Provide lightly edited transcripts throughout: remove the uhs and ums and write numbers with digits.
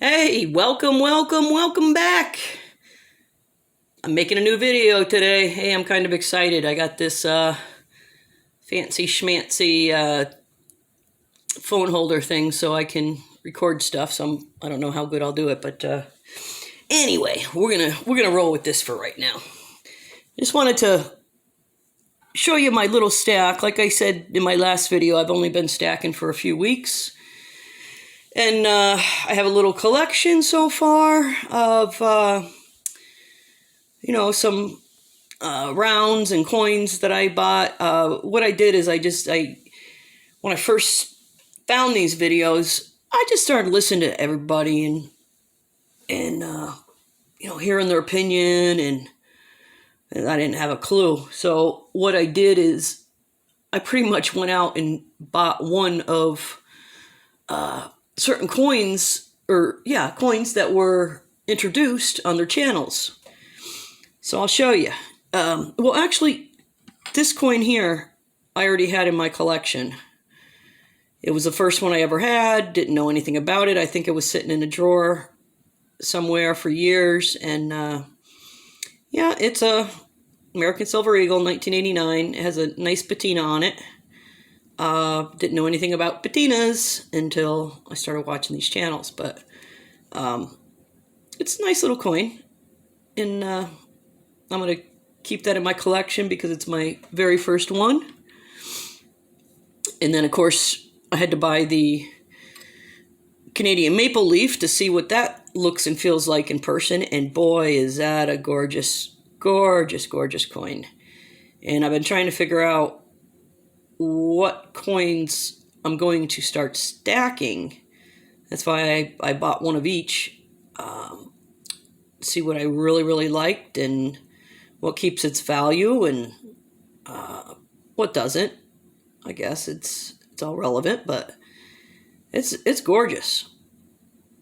Hey, welcome back. I'm making a new video today. Hey, I'm kind of excited. I got this fancy schmancy phone holder thing so I can record stuff. So I don't know how good I'll do it, but anyway, we're gonna roll with this for right now. Just wanted to show you my little stack. Like I said in my last video, I've only been stacking for a few weeks. And I have a little collection so far of, some rounds and coins that I bought. What I did is when I first found these videos, I just started listening to everybody and hearing their opinion, and I didn't have a clue. So what I did is I pretty much went out and bought one of certain coins that were introduced on their channels. So I'll show you. Well, actually, this coin here I already had in my collection. It was the first one I ever had. Didn't know anything about it. I think it was sitting in a drawer somewhere for years. And it's a American Silver Eagle, 1989. It has a nice patina on it. Didn't know anything about patinas until I started watching these channels, but it's a nice little coin, and I'm going to keep that in my collection because it's my very first one. And then, of course, I had to buy the Canadian maple leaf to see what that looks and feels like in person, and boy, is that a gorgeous, gorgeous, gorgeous coin. And I've been trying to figure out what coins I'm going to start stacking. That's why I bought one of each. See what I really, really liked and what keeps its value and what doesn't. I guess it's all relevant, but it's gorgeous.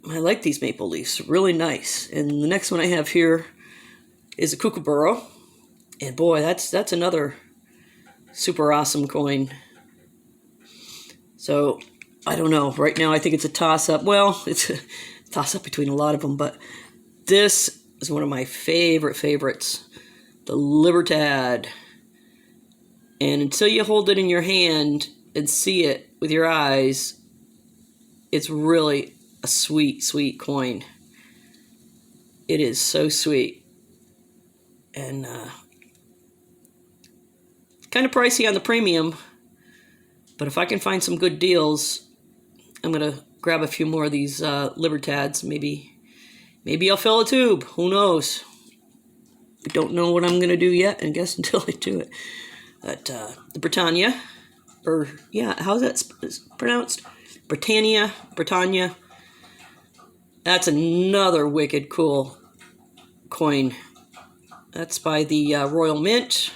I like these maple leaves, really nice. And the next one I have here is a kookaburra, and boy, that's another super awesome coin. So, I don't know. Right now, I think it's a toss-up. Well, it's a toss-up between a lot of them, but this is one of my favorites. The Libertad. And until you hold it in your hand and see it with your eyes, it's really a sweet, sweet coin. It is so sweet. And, kind of pricey on the premium, but if I can find some good deals, I'm going to grab a few more of these Libertads. Maybe I'll fill a tube. Who knows? I don't know what I'm going to do yet, I guess, until I do it. But the Britannia, how's that pronounced? Britannia. That's another wicked cool coin. That's by the Royal Mint.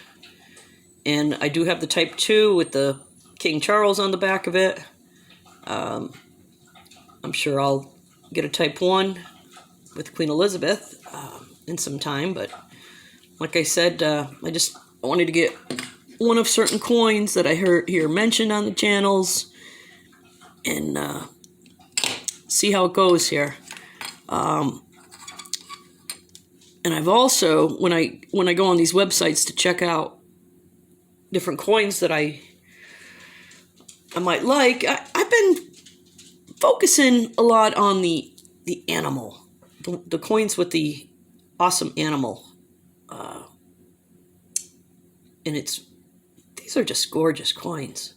And I do have the Type 2 with the King Charles on the back of it. I'm sure I'll get a Type 1 with Queen Elizabeth in some time. But like I said, I wanted to get one of certain coins that I hear mentioned on the channels and see how it goes here. And I've also, when I go on these websites to check out different coins that I might like, I've been focusing a lot on the animal, the coins with the awesome animal, and these are just gorgeous coins.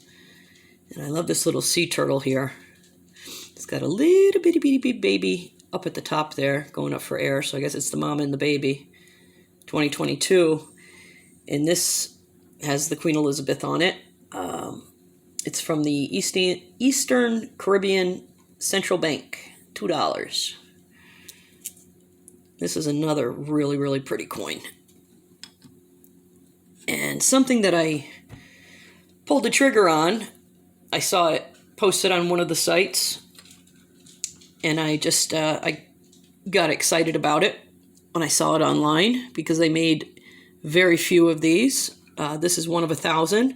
And I love this little sea turtle here. It's got a little bitty baby up at the top there, going up for air. So I guess it's the mama and the baby. 2022, and this has the Queen Elizabeth on it. It's from the Eastern Caribbean Central Bank, $2. This is another really, really pretty coin. And something that I pulled the trigger on, I saw it posted on one of the sites, and I just I got excited about it when I saw it online because they made very few of these. This is one of 1,000.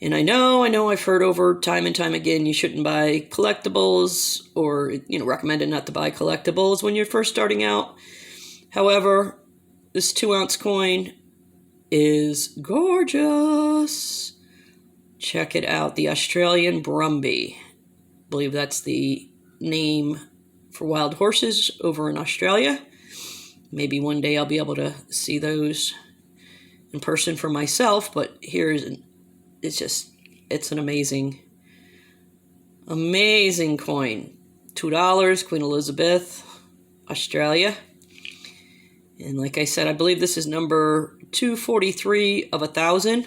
And I know I've heard over time and time again, you shouldn't buy collectibles, or, recommended not to buy collectibles when you're first starting out. However, this 2-ounce coin is gorgeous. Check it out. The Australian Brumby. I believe that's the name for wild horses over in Australia. Maybe one day I'll be able to see those in person for myself, but it's an amazing coin. $2, Queen Elizabeth, Australia. And like I said, I believe this is number 243 of 1,000.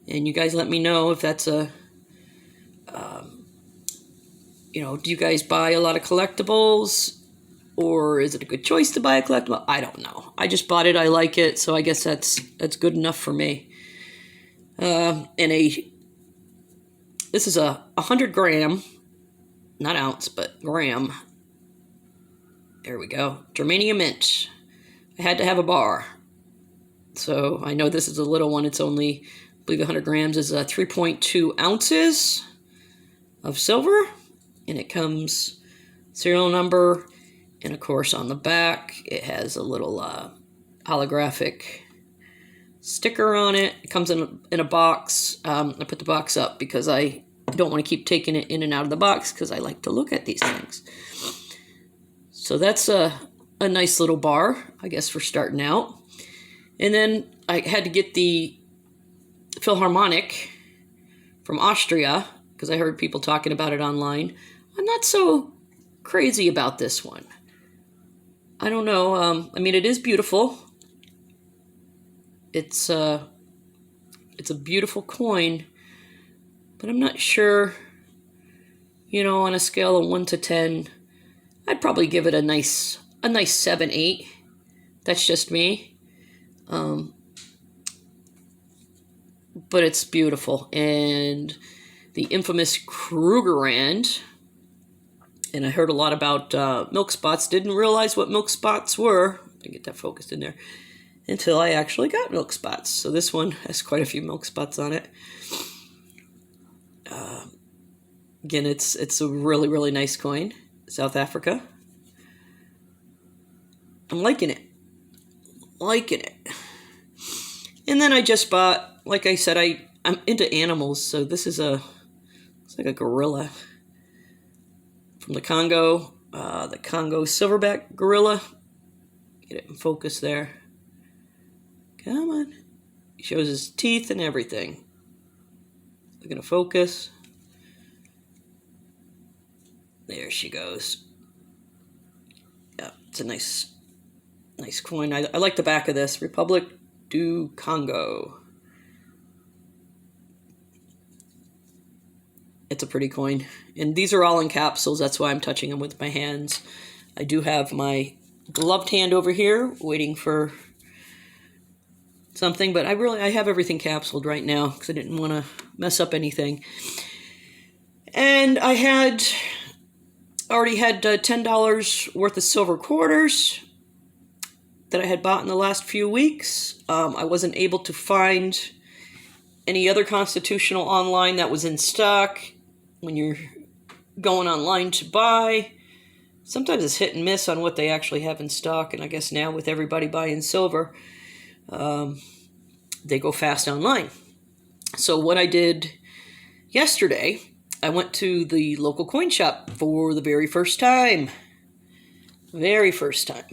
And you guys let me know if that's do you guys buy a lot of collectibles? Or is it a good choice to buy a collectible? I don't know. I just bought it. I like it. So I guess that's good enough for me. This is a 100 gram, not ounce, but gram. There we go. Germanium mint. I had to have a bar. So I know this is a little one. It's only, I believe 100 grams is 3.2 ounces of silver. And it comes serial number. And of course on the back, it has a little holographic sticker on it. It comes in a box. I put the box up because I don't want to keep taking it in and out of the box because I like to look at these things. So that's a nice little bar, I guess, for starting out. And then I had to get the Philharmonic from Austria because I heard people talking about it online. I'm not so crazy about this one. I don't know. It is beautiful. It's a beautiful coin, but I'm not sure, on a scale of 1 to 10, I'd probably give it a nice 7, 8. That's just me. But it's beautiful. And the infamous Krugerrand, and I heard a lot about milk spots. Didn't realize what milk spots were. I get that focused in there. Until I actually got milk spots. So this one has quite a few milk spots on it. Again, it's a really, really nice coin. South Africa. I'm liking it. And then I just bought, like I said, I'm into animals. So this is it's like a gorilla. From the Congo silverback gorilla. Get it in focus there. Come on. He shows his teeth and everything. Looking to focus. There she goes. Yeah, it's a nice coin. I like the back of this. Republic du Congo. It's a pretty coin. And these are all in capsules. That's why I'm touching them with my hands. I do have my gloved hand over here waiting for something. But I have everything capsuled right now because I didn't want to mess up anything. And I already had $10 worth of silver quarters that I had bought in the last few weeks. I wasn't able to find any other constitutional online that was in stock. When you're going online to buy, sometimes it's hit and miss on what they actually have in stock. And I guess now with everybody buying silver, they go fast online. So what I did yesterday, I went to the local coin shop for the very first time. Very first time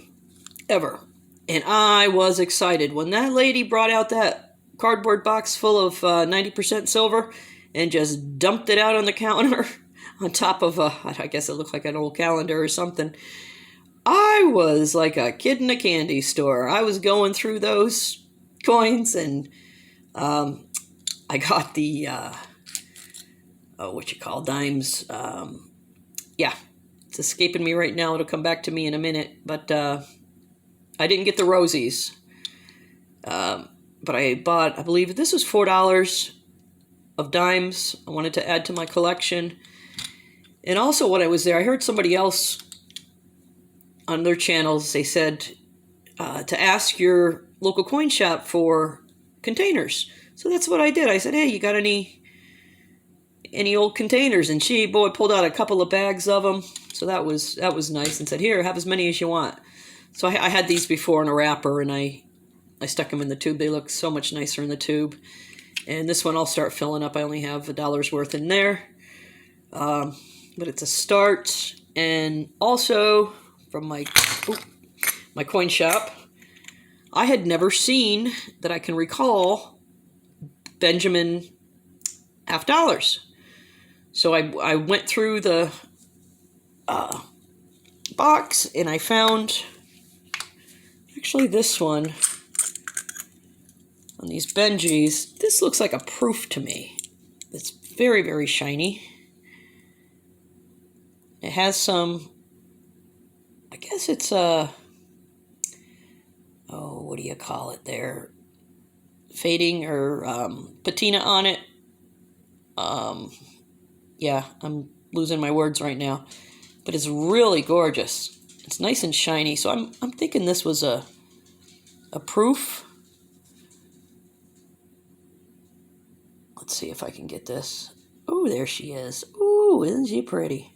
ever. And I was excited when that lady brought out that cardboard box full of 90% silver and just dumped it out on the counter on top of I guess it looked like an old calendar or something. I was like a kid in a candy store. I was going through those coins, and I got the, dimes. Yeah, it's escaping me right now. It'll come back to me in a minute, but I didn't get the rosies. But I bought, I believe this was $4 of dimes. I wanted to add to my collection. And also when I was there, I heard somebody else on their channels, they said to ask your local coin shop for containers. So that's what I did. I said, hey, you got any any old containers, and she, boy, pulled out a couple of bags of them. So that was nice, and said, "Here, have as many as you want." So I had these before in a wrapper, and I stuck them in the tube. They look so much nicer in the tube. And this one I'll start filling up. I only have $1 worth in there. But it's a start. And also from my coin shop, I had never seen, that I can recall, Benjamin half dollars. So I went through the box, and I found actually this one on these Benjis. This looks like a proof to me. It's very, very shiny. It has some, I guess it's a, what do you call it there? Fading or patina on it. Yeah, I'm losing my words right now. But it's really gorgeous. It's nice and shiny. So I'm thinking this was a proof. Let's see if I can get this. Oh, there she is. Ooh, isn't she pretty?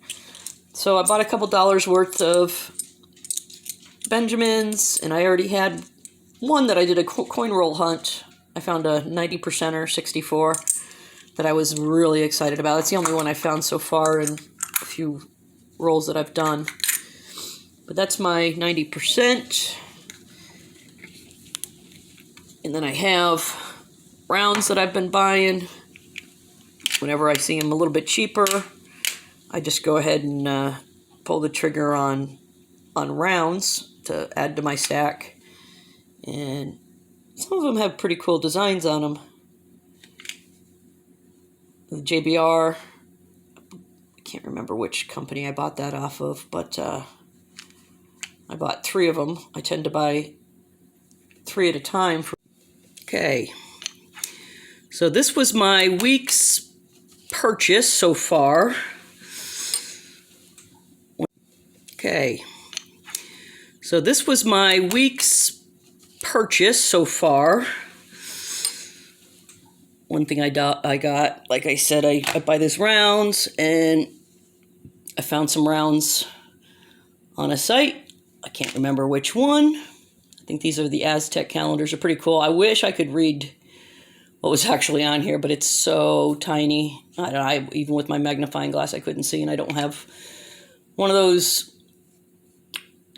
So I bought a couple dollars worth of Benjamins, and I already had one that I did a coin roll hunt. I found a 90%er 64 that I was really excited about. It's the only one I found so far in a few rolls that I've done. But that's my 90%. And then I have rounds that I've been buying. Whenever I see them a little bit cheaper, I just go ahead and pull the trigger on rounds to add to my stack. And some of them have pretty cool designs on them. The JBR, I can't remember which company I bought that off of, but I bought 3 of them. I tend to buy 3 at a time. Okay, so this was my week's purchase so far. Okay, so this was my week's purchase so far. One thing I got, like I said, I buy these rounds, and I found some rounds on a site. I can't remember which one. I think these are the Aztec calendars. They're pretty cool. I wish I could read what was actually on here, but it's so tiny. I don't know, even with my magnifying glass, I couldn't see, and I don't have one of those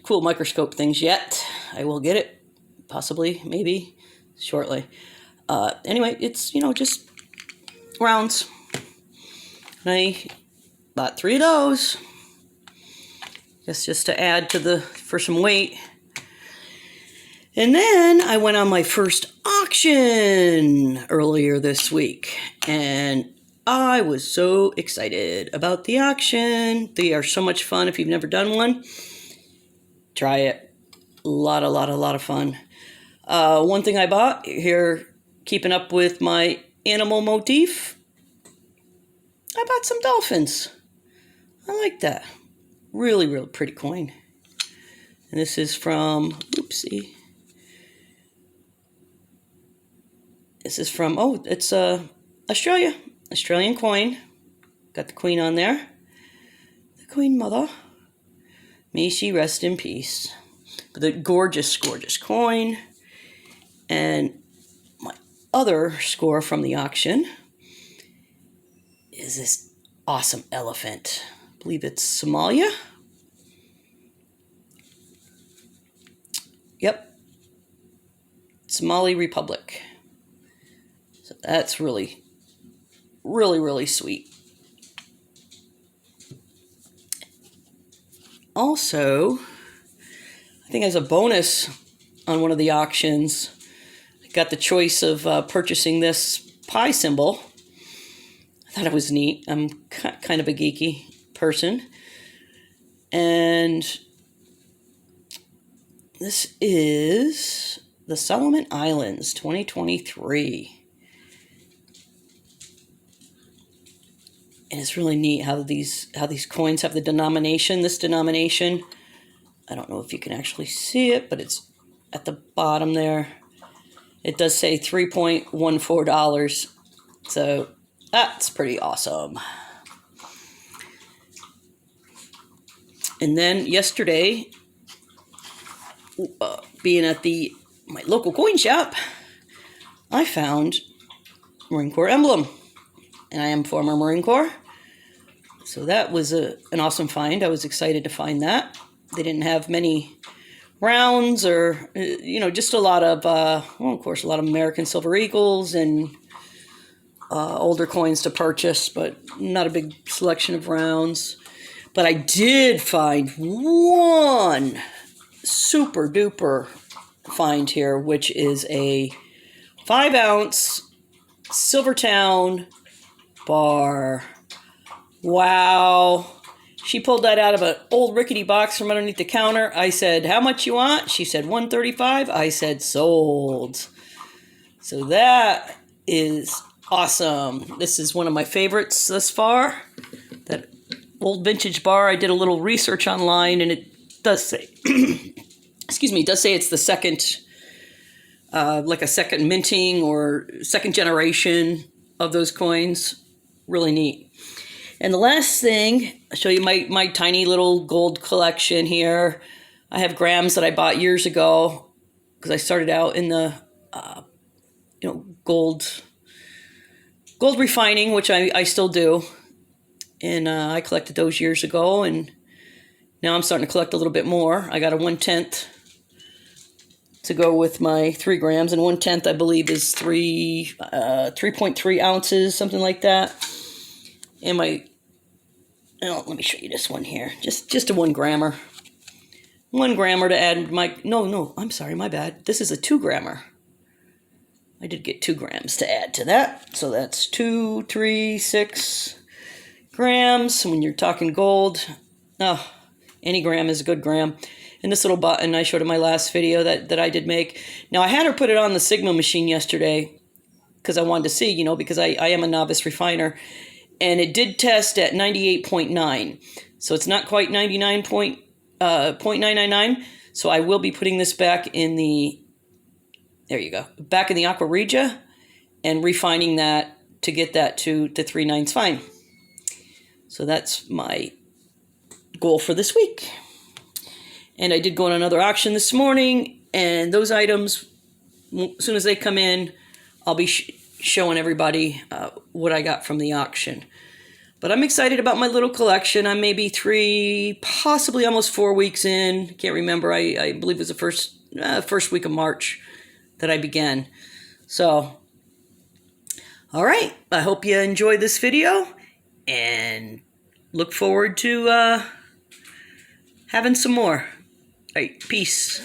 cool microscope things yet. I will get it, possibly, maybe, shortly. Anyway, it's, just rounds. And I bought 3 of those. Guess just to add for some weight. And then I went on my first auction earlier this week. And I was so excited about the auction. They are so much fun. If you've never done one, try it. A lot of fun. One thing I bought here, keeping up with my animal motif, I bought some dolphins. I like that. Really, really pretty coin. And this is from, oopsie. This is from, it's Australia. Australian coin. Got the queen on there. The Queen Mother. May she rest in peace. But the gorgeous, gorgeous coin. And my other score from the auction is this awesome elephant. I believe it's Somalia. Yep. Somali Republic. So that's really, really, really sweet. Also, I think as a bonus on one of the auctions, I got the choice of purchasing this pi symbol. I thought it was neat. I'm kind of a geeky person. And this is the Solomon Islands 2023. And it's really neat how these coins have the denomination. This denomination, I don't know if you can actually see it, but it's at the bottom there. It does say $3.14. So That's pretty awesome. And then yesterday, being at my local coin shop, I found Marine Corps emblem. And I am former Marine Corps. So that was an awesome find. I was excited to find that. They didn't have many rounds or, just a lot of, of course, a lot of American Silver Eagles and older coins to purchase, but not a big selection of rounds. But I did find one super duper find here, which is a 5-ounce Silvertown bar. Wow. She pulled that out of an old rickety box from underneath the counter. I said, how much you want? She said, $135. I said, sold. So that is awesome. This is one of my favorites thus far. That old vintage bar. I did a little research online, and it does say, excuse me, it does say it's the second, like a second minting or second generation of those coins. Really neat. And the last thing, I'll show you my tiny little gold collection here. I have grams that I bought years ago because I started out in the, gold refining, which I still do. And I collected those years ago, and now I'm starting to collect a little bit more. I got a 1/10 to go with my 3 grams, and 1/10 I believe is 3.3 ounces, something like that. And let me show you this one here. Just a 1 grammer. 1 grammer to add no, I'm sorry, my bad. This is a 2 grammer. I did get 2 grams to add to that. So that's 2, 3, 6 grams. When you're talking gold, any gram is a good gram. And this little button I showed in my last video that I did make. Now I had her put it on the Sigma machine yesterday because I wanted to see, because I am a novice refiner. And it did test at 98.9. So it's not quite 99.999. So I will be putting this back in the, there you go, back in the Aqua Regia and refining that to get that to 3/9 fine. So that's my goal for this week. And I did go on another auction this morning, and those items, as soon as they come in, I'll be showing everybody what I got from the auction. But I'm excited about my little collection. I'm maybe 3, possibly almost 4 weeks in. Can't remember. I believe it was the first week of March that I began. So, all right. I hope you enjoyed this video, and look forward to having some more. All right. Peace.